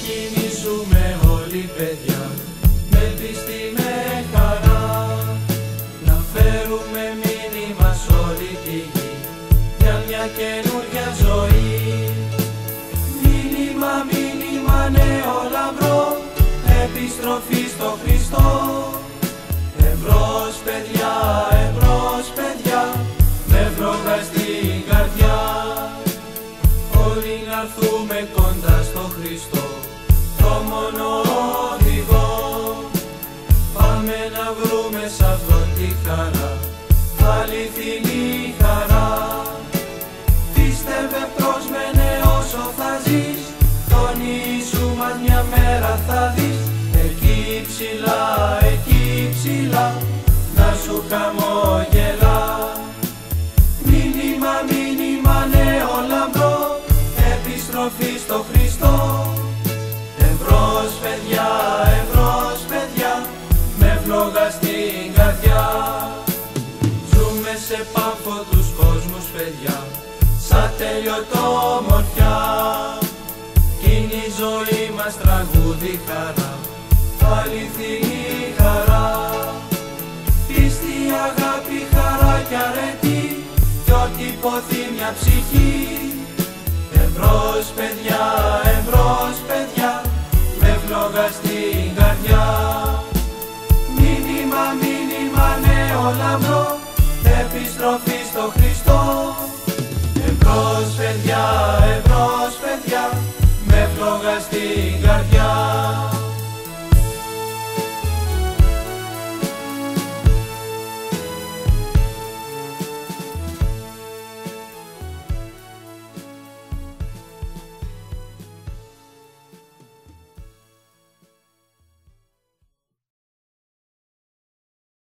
κινήσουμε όλοι παιδιά, με πίστη, με χαρά, να φέρουμε μήνυμα σ' όλη τη γη για μια καινούρια ζωή. Μήνυμα, μήνυμα νέο λαμπρό, επιστροφή στο Χριστό. Εμπρός παιδιά, με φλόγα στην καρδιά, όλοι να έρθουμε κοντά στο Χριστό, το μόνο οδηγό. Πάμε να βρούμε σ' αυτόν τη χαρά, αληθινή χαρά. Πίστευε, πρόσμενε όσο θα ζεις, τον Ιησού μας μια μέρα θα δεις. Εκεί ψηλά, να σου χαμογελά. Μήνυμα, μήνυμα νέο λαμπρό, επιστροφή στο Χριστό. Εμπρός παιδιά, με φλόγα στην καρδιά. Ζούμε σε πάμφωτους κόσμους παιδιά, σαν τέλειωτο ομορφιά. Κι είναι η ζωή μας τραγούδι χαρά, αληθινή χαρά. Πίστη, αγάπη, χαρά κι αρετή, κι ό,τι ποθεί μια ψυχή. Εμπρός παιδιά, με φλόγα στην καρδιά. Μήνυμα, μήνυμα νέο λαμπρό, επιστροφή στο Χριστό. Εμπρός παιδιά, με φλόγα στην καρδιά.